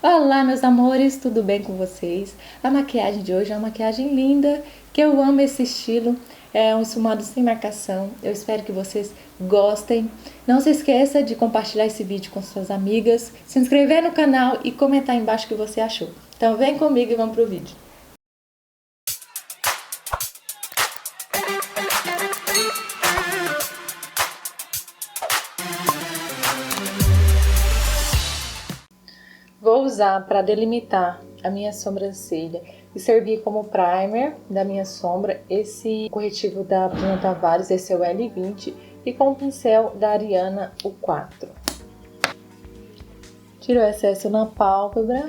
Olá, meus amores, tudo bem com vocês? A maquiagem de hoje é uma maquiagem linda, que eu amo esse estilo. É um esfumado sem marcação. Eu espero que vocês gostem. Não se esqueça de compartilhar esse vídeo com suas amigas, se inscrever no canal e comentar aí embaixo o que você achou. Então vem comigo e vamos pro vídeo. Vou usar para delimitar a minha sobrancelha e servir como primer da minha sombra esse corretivo da Bruna Tavares, esse é o L20, e com o pincel da Ariana, o 4. Tiro o excesso na pálpebra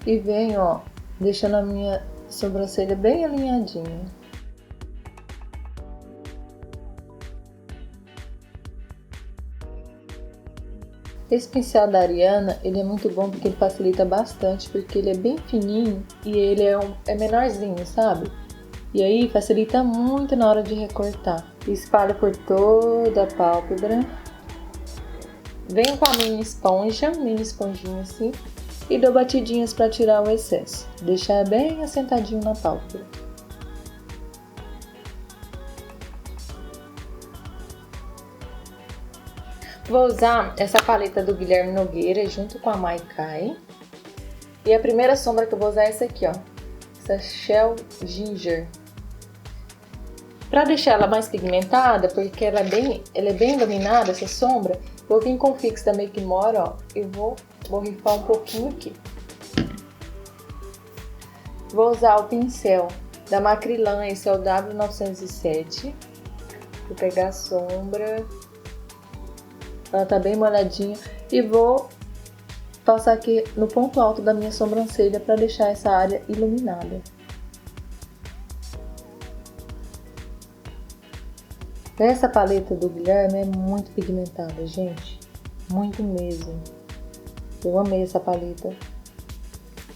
e venho, ó, deixando a minha sobrancelha bem alinhadinha. Esse pincel da Ariana, ele é muito bom porque ele facilita bastante, porque ele é bem fininho e ele é menorzinho, sabe? E aí facilita muito na hora de recortar. Espalho por toda a pálpebra. Venho com a mini esponjinha assim, e dou batidinhas para tirar o excesso. Deixar bem assentadinho na pálpebra. Vou usar essa paleta do Guilherme Nogueira junto com a Maikai. E a primeira sombra que eu vou usar é essa aqui, ó. Essa Shell Ginger. Pra deixar ela mais pigmentada, porque ela é bem iluminada, essa sombra, vou vir com o Fix da Make More, ó. E vou borrifar um pouquinho aqui. Vou usar o pincel da Macrylan, esse é o W907. Vou pegar a sombra. Ela tá bem molhadinha e vou passar aqui no ponto alto da minha sobrancelha para deixar essa área iluminada. Essa paleta do Guilherme é muito pigmentada, gente, muito mesmo. Eu amei essa paleta.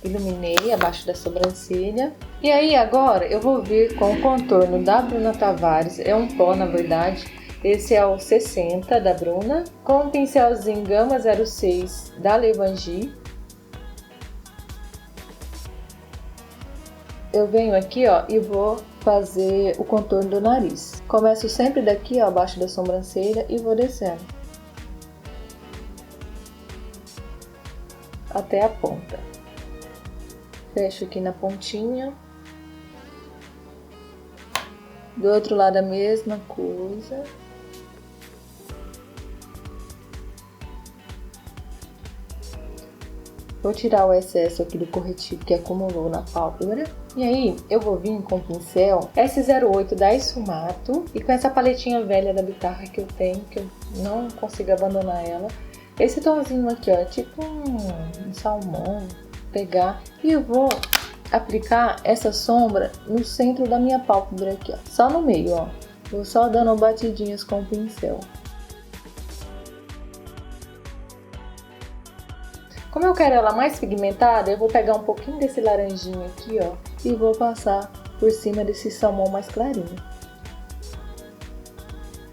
Iluminei abaixo da sobrancelha. E aí agora eu vou vir com o contorno da Bruna Tavares, é um pó na verdade. Esse é o 60 da Bruna, com o pincelzinho Gama 06 da Levangie. Eu venho aqui, ó, e vou fazer o contorno do nariz. Começo sempre daqui, ó, abaixo da sobrancelha e vou descendo até a ponta. Fecho aqui na pontinha. Do outro lado a mesma coisa. Vou tirar o excesso aqui do corretivo que acumulou na pálpebra. E aí, eu vou vir com o pincel S08 da Esfumato e com essa paletinha velha da Bitarra que eu tenho, que eu não consigo abandonar ela. Esse tomzinho aqui, ó, é tipo um salmão. Pegar e eu vou aplicar essa sombra no centro da minha pálpebra aqui, ó. Só no meio, ó. Vou só dando batidinhas com o pincel. Como eu quero ela mais pigmentada, eu vou pegar um pouquinho desse laranjinho aqui, ó, e vou passar por cima desse salmão mais clarinho.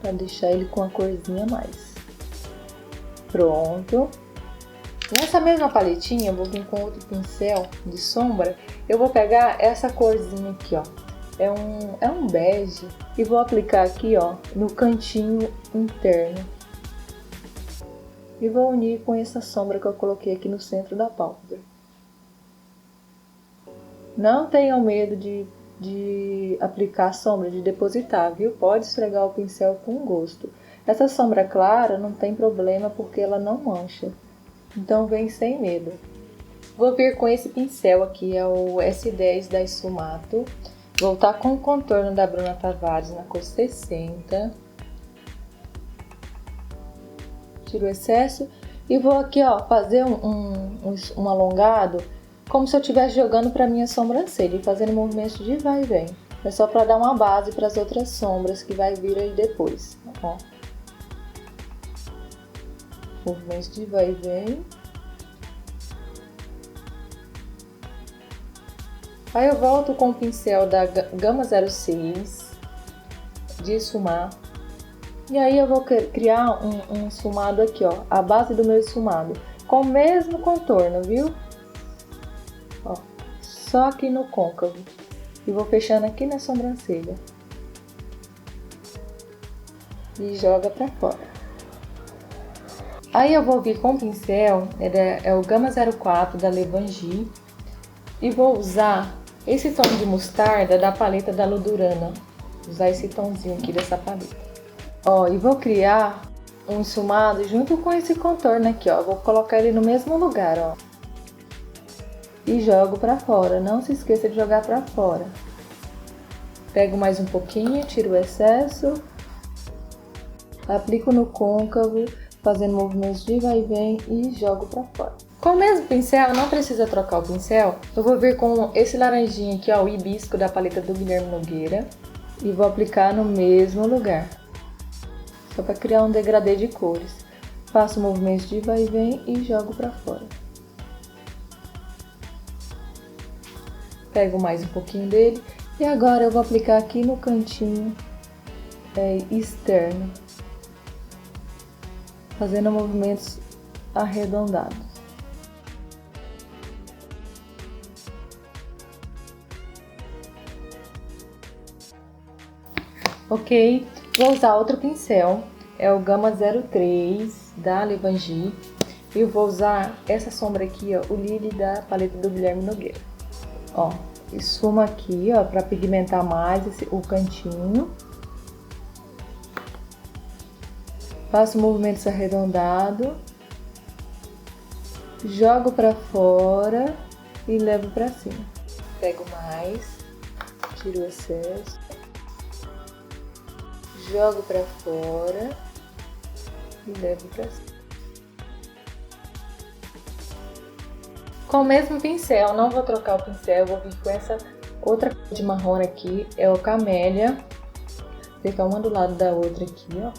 Pra deixar ele com a corzinha a mais. Pronto. Nessa mesma paletinha, eu vou vir com outro pincel de sombra. Eu vou pegar essa corzinha aqui, ó. É um bege. E vou aplicar aqui, ó, no cantinho interno. E vou unir com essa sombra que eu coloquei aqui no centro da pálpebra. Não tenham medo de aplicar a sombra, de depositar, viu? Pode esfregar o pincel com gosto. Essa sombra clara não tem problema porque ela não mancha. Então vem sem medo. Vou vir com esse pincel aqui, é o S10 da Esfumato. Vou estar com o contorno da Bruna Tavares na cor 60. Tiro o excesso e vou aqui, ó, fazer um alongado, como se eu estivesse jogando para minha sobrancelha e fazendo movimentos de vai e vem. É só para dar uma base para as outras sombras que vai vir aí depois, ó. Movimentos de vai e vem. Aí eu volto com o pincel da Gama 06 de esfumar. E aí eu vou criar um esfumado aqui, ó, a base do meu esfumado. com o mesmo contorno, viu? Ó, só aqui no côncavo. E vou fechando aqui na sobrancelha. E joga pra fora. Aí eu vou vir com o pincel, é o Gama 04 da Levangie. E vou usar esse tom de mostarda da paleta da Ludurana. Usar esse tomzinho aqui dessa paleta. Ó, e vou criar um esfumado junto com esse contorno aqui, ó. Vou colocar ele no mesmo lugar, ó. E jogo pra fora. Não se esqueça de jogar pra fora. Pego mais um pouquinho, tiro o excesso. Aplico no côncavo, fazendo movimentos de vai e vem e jogo pra fora. Com o mesmo pincel, não precisa trocar o pincel. Eu vou vir com esse laranjinho aqui, ó, o hibisco da paleta do Guilherme Nogueira. E vou aplicar no mesmo lugar. Só para criar um degradê de cores. Faço movimentos de vai e vem e jogo para fora. Pego mais um pouquinho dele. E agora eu vou aplicar aqui no cantinho externo. Fazendo movimentos arredondados. Ok, vou usar outro pincel, é o Gama 03 da Levangie. E eu vou usar essa sombra aqui, ó, o Lily da paleta do Guilherme Nogueira. Ó, esfuma aqui, ó, para pigmentar mais o cantinho. Faço movimentos arredondados. Jogo para fora e levo para cima. Pego mais, tiro o excesso. Jogo pra fora e levo pra cima. Com o mesmo pincel, não vou trocar o pincel, vou vir com essa outra cor de marrom aqui, é o Camélia. Vou ficar uma do lado da outra aqui, ó.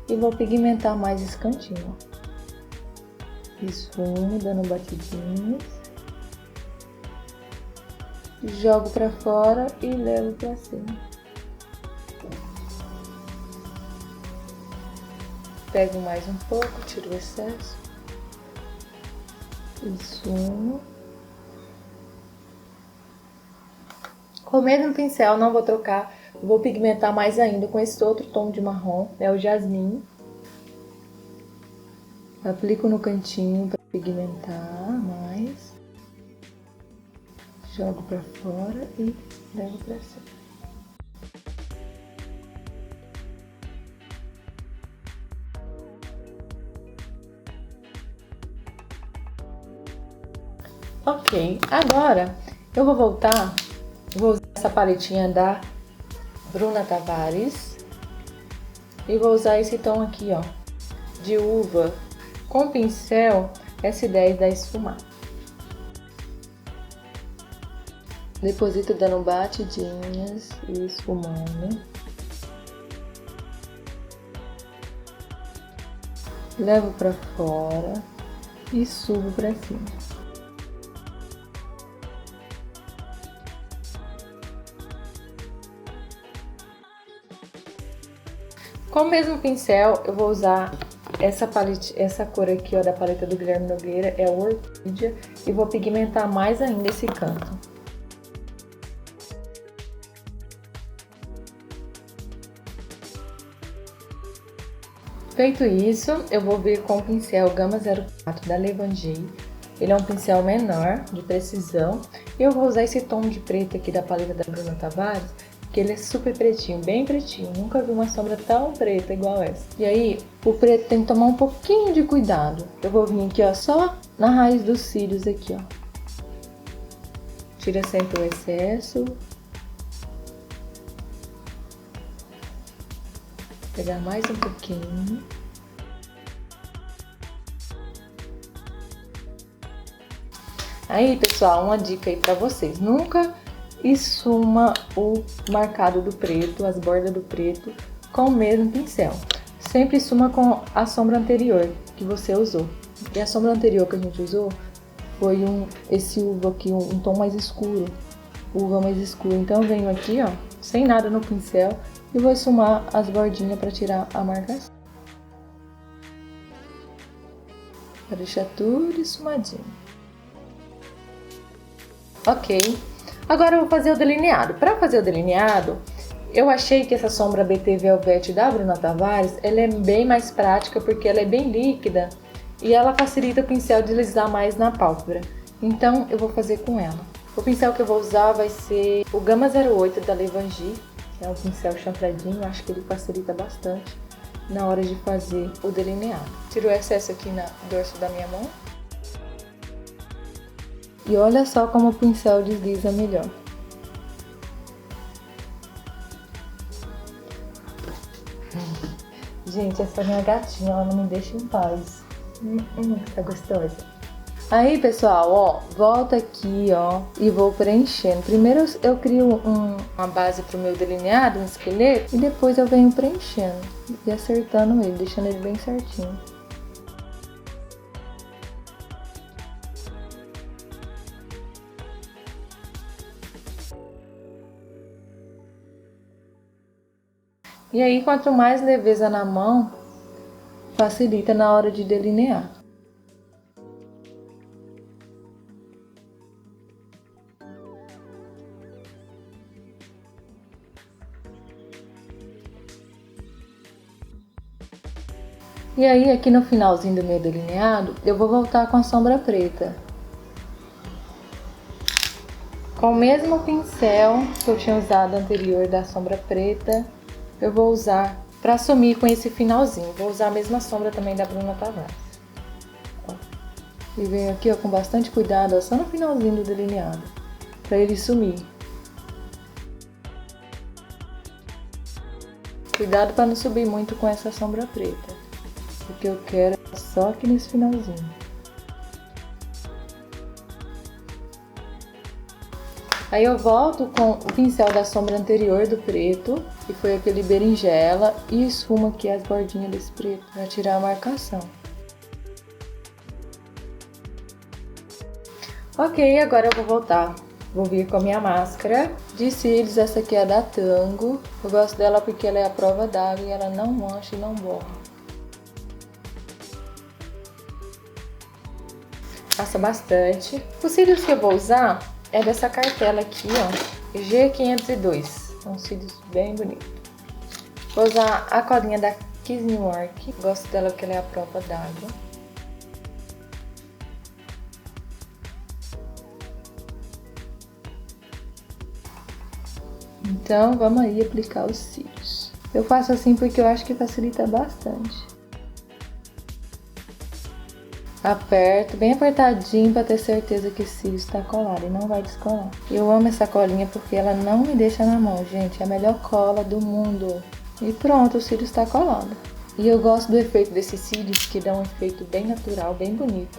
E vou pigmentar mais esse cantinho, ó. Esfumo, dando batidinhas. Jogo pra fora e levo pra cima. Pego mais um pouco, tiro o excesso. Esfumo. Com o mesmo pincel, não vou trocar. Vou pigmentar mais ainda com esse outro tom de marrom, é o Jasmim. Aplico no cantinho para pigmentar mais. Jogo para fora e levo para cima. Ok, agora eu vou voltar, vou usar essa paletinha da Bruna Tavares e vou usar esse tom aqui, ó, de uva, com pincel S10 da Esfumar. Deposito dando batidinhas e esfumando. Levo pra fora e subo pra cima. Com o mesmo pincel, eu vou usar essa cor aqui, ó, da paleta do Guilherme Nogueira, é o Orquídea, e vou pigmentar mais ainda esse canto. Feito isso, eu vou vir com o pincel Gama 04 da Levangie. Ele é um pincel menor, de precisão, e eu vou usar esse tom de preto aqui da paleta da Bruna Tavares, que ele é super pretinho, bem pretinho. Nunca vi uma sombra tão preta igual essa. E aí, o preto tem que tomar um pouquinho de cuidado. Eu vou vir aqui, ó, só na raiz dos cílios aqui, ó. Tira sempre o excesso. Pegar mais um pouquinho. Aí, pessoal, uma dica aí pra vocês. Nunca esfuma o marcado do preto, as bordas do preto, com o mesmo pincel. Sempre esfuma com a sombra anterior que você usou. E a sombra anterior que a gente usou foi esse uva aqui, um tom mais escuro. Uva mais escuro. Então eu venho aqui, ó, sem nada no pincel e vou esfumar as bordinhas para tirar a marcação. Pra deixar tudo esfumadinho. Ok. Agora eu vou fazer o delineado. Para fazer o delineado, eu achei que essa sombra BT Velvet da Bruna Tavares, ela é bem mais prática porque ela é bem líquida e ela facilita o pincel a deslizar mais na pálpebra. Então eu vou fazer com ela. O pincel que eu vou usar vai ser o Gama 08 da Levangie, que é um pincel chanfradinho, acho que ele facilita bastante na hora de fazer o delineado. Tiro o excesso aqui no dorso da minha mão. E olha só como o pincel desliza melhor. Gente, essa minha gatinha, ela não me deixa em paz. Tá gostosa. Aí, pessoal, ó, volta aqui, ó, e vou preenchendo. Primeiro eu crio uma base pro meu delineado, um esqueleto, e depois eu venho preenchendo e acertando ele, deixando ele bem certinho. E aí, quanto mais leveza na mão, facilita na hora de delinear. E aí, aqui no finalzinho do meu delineado, eu vou voltar com a sombra preta. Com o mesmo pincel que eu tinha usado anterior da sombra preta, eu vou usar para sumir com esse finalzinho. Vou usar a mesma sombra também da Bruna Tavares. Ó. E venho aqui, ó, com bastante cuidado, ó, só no finalzinho do delineado, para ele sumir. Cuidado para não subir muito com essa sombra preta, porque eu quero só aqui nesse finalzinho. Aí eu volto com o pincel da sombra anterior do preto, que foi aquele berinjela, e esfumo aqui as bordinhas desse preto para tirar a marcação. Ok, agora eu vou voltar. Vou vir com a minha máscara de cílios, essa aqui é da Tango. Eu gosto dela porque ela é a prova d'água e ela não mancha e não borra. Passa bastante. Os cílios que eu vou usar é dessa cartela aqui, ó, G502. São cílios bem bonitos. Vou usar a colinha da Kiss New York. Gosto dela porque ela é a prova d'água. Então, vamos aí aplicar os cílios. Eu faço assim porque eu acho que facilita bastante. Aperto bem apertadinho para ter certeza que o cílio está colado e não vai descolar. Eu amo essa colinha porque ela não me deixa na mão, gente. É a melhor cola do mundo. E pronto, o cílio está colado. E eu gosto do efeito desses cílios que dão um efeito bem natural, bem bonito.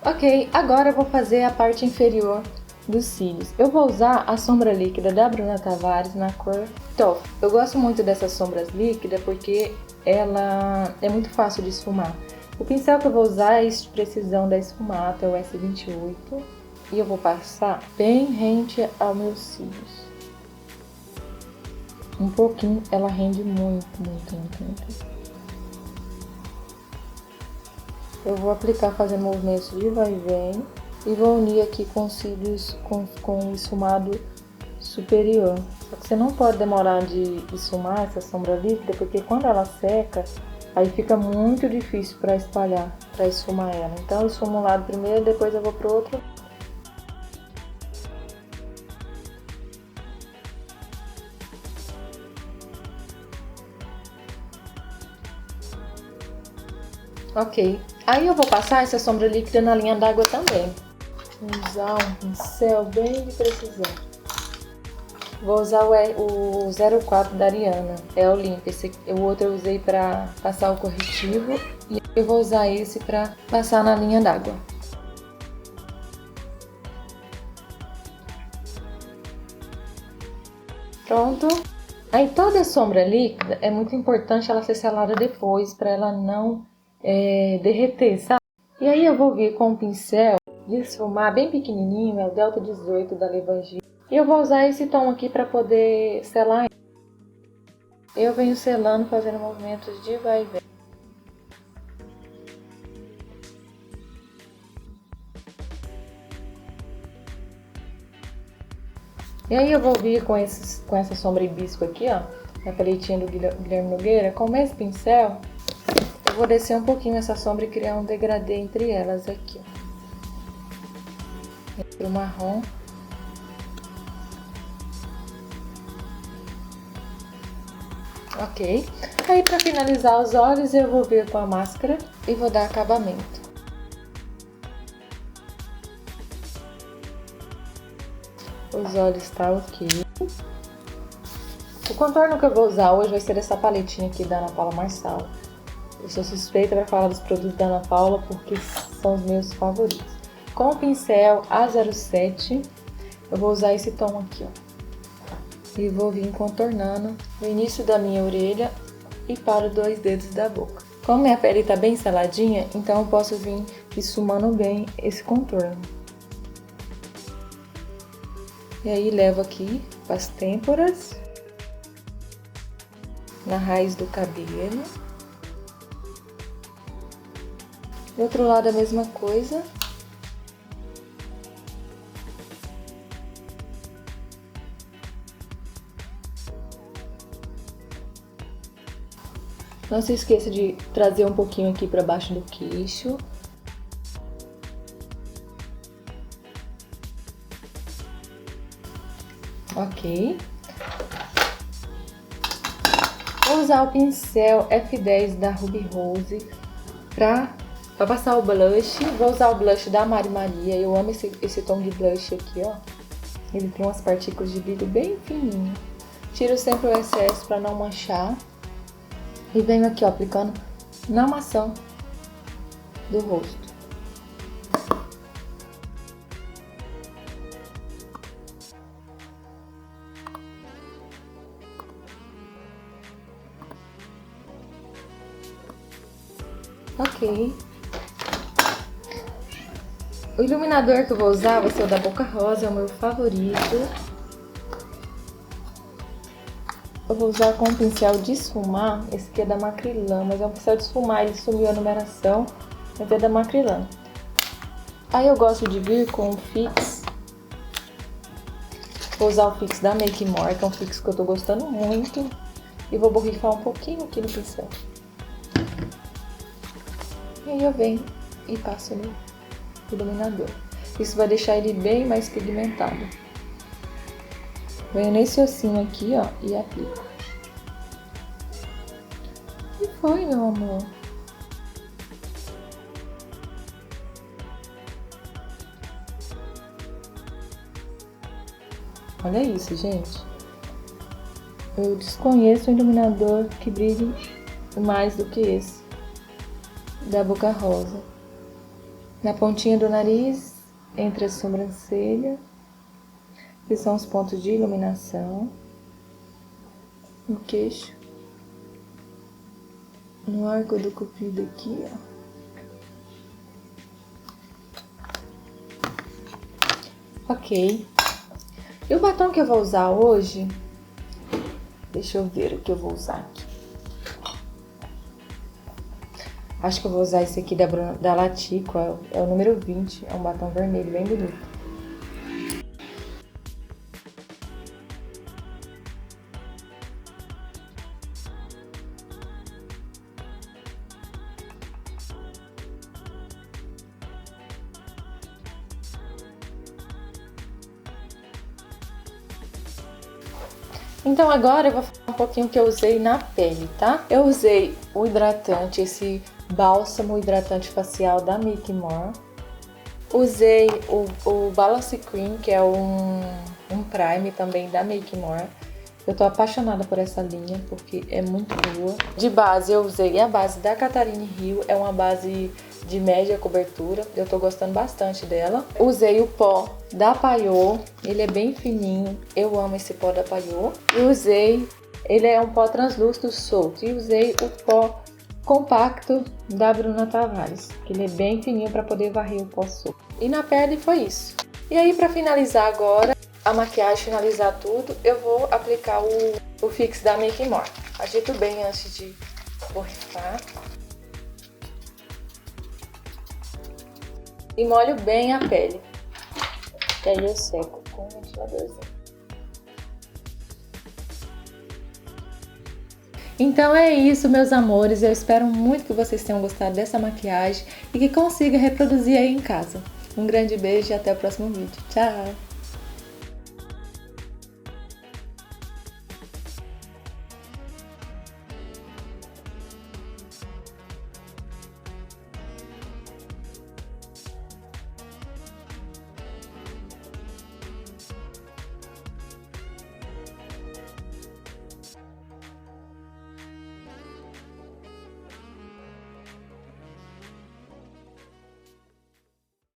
Ok, agora eu vou fazer a parte inferior dos cílios. Eu vou usar a sombra líquida da Bruna Tavares na cor Toff. Eu gosto muito dessas sombras líquidas porque ela é muito fácil de esfumar. O pincel que eu vou usar é esse de precisão da Esfumato, é o S28. E eu vou passar bem rente aos meus cílios. Um pouquinho, ela rende muito, muito, muito, muito. Eu vou aplicar fazendo movimentos de vai e vem. E vou unir aqui com os cílios com o esfumado superior. Só que você não pode demorar de esfumar essa sombra líquida, porque quando ela seca, aí fica muito difícil para espalhar, para esfumar ela. Então eu esfumo um lado primeiro, depois eu vou pro outro. Ok, aí eu vou passar essa sombra líquida na linha d'água também. Vou usar um pincel bem de precisão. Vou usar o 04 da Ariana, é o limpo. O outro eu usei para passar o corretivo e eu vou usar esse para passar na linha d'água. Pronto. Aí toda sombra líquida é muito importante ela ser selada depois para ela não derreter, sabe? E aí eu vou vir com um pincel de esfumar bem pequenininho, é o Delta 18 da Levangie. E eu vou usar esse tom aqui para poder selar. Eu venho selando, fazendo movimentos de vai e vem. E aí eu vou vir com essa sombra hibisco aqui, ó, na paletinha do Guilherme Nogueira. Com o mesmo pincel, eu vou descer um pouquinho essa sombra e criar um degradê entre elas aqui, ó. Entre o marrom. Ok. Aí pra finalizar os olhos, eu vou vir com a máscara e vou dar acabamento. Os olhos tá ok. O contorno que eu vou usar hoje vai ser essa paletinha aqui da Ana Paula Marçal. Eu sou suspeita para falar dos produtos da Ana Paula porque são os meus favoritos. Com o pincel A07, eu vou usar esse tom aqui, ó. E vou vir contornando o início da minha orelha e para os 2 dedos da boca. Como minha pele tá bem seladinha, então eu posso vir esfumando bem esse contorno. E aí levo aqui para as têmporas, na raiz do cabelo. Do outro lado a mesma coisa. Não se esqueça de trazer um pouquinho aqui para baixo do queixo. Ok. Vou usar o pincel F10 da Ruby Rose para passar o blush. Vou usar o blush da Mari Maria. Eu amo esse tom de blush aqui, ó. Ele tem umas partículas de brilho bem fininho. Tiro sempre o excesso para não manchar. E venho aqui, ó, aplicando na maçã do rosto. Ok. O iluminador que eu vou usar vai ser o da Boca Rosa, é o meu favorito. Eu vou usar com um pincel de esfumar, esse aqui é da Macrylan, mas é um pincel de esfumar, ele sumiu a numeração, mas é da Macrylan. Aí eu gosto de vir com o Fix. Vou usar o Fix da Make More, que é um Fix que eu tô gostando muito. E vou borrifar um pouquinho aqui no pincel. E aí eu venho e passo no iluminador. Isso vai deixar ele bem mais pigmentado. Venho nesse ossinho aqui, ó, e aplico. E foi, meu amor. Olha isso, gente. Eu desconheço um iluminador que brilhe mais do que esse. Da Boca Rosa. Na pontinha do nariz, entre a sobrancelha. Que são os pontos de iluminação. No queixo. No arco do cupido aqui, ó. Ok. E o batom que eu vou usar hoje... Deixa eu ver o que eu vou usar aqui. Acho que eu vou usar esse aqui da Latico, é o número 20. É um batom vermelho, bem bonito. Então agora eu vou falar um pouquinho que eu usei na pele, tá? Eu usei o hidratante, esse bálsamo hidratante facial da Make More. Usei o Balance Cream, que é um prime também da Make More. Eu tô apaixonada por essa linha, porque é muito boa. De base eu usei a base da Catarine Hill, é uma base de média cobertura, eu tô gostando bastante dela. Usei o pó da Payot, ele é bem fininho, eu amo esse pó da Payot. E usei, ele é um pó translúcido solto, e usei o pó compacto da Bruna Tavares, que ele é bem fininho para poder varrer o pó solto. E na pele foi isso. E aí para finalizar agora, a maquiagem, finalizar tudo, eu vou aplicar o Fix da Make More. Agito bem antes de borrifar. E molho bem a pele. E aí eu seco com o ventiladorzinho. Então é isso, meus amores. Eu espero muito que vocês tenham gostado dessa maquiagem e que consiga reproduzir aí em casa. Um grande beijo e até o próximo vídeo. Tchau!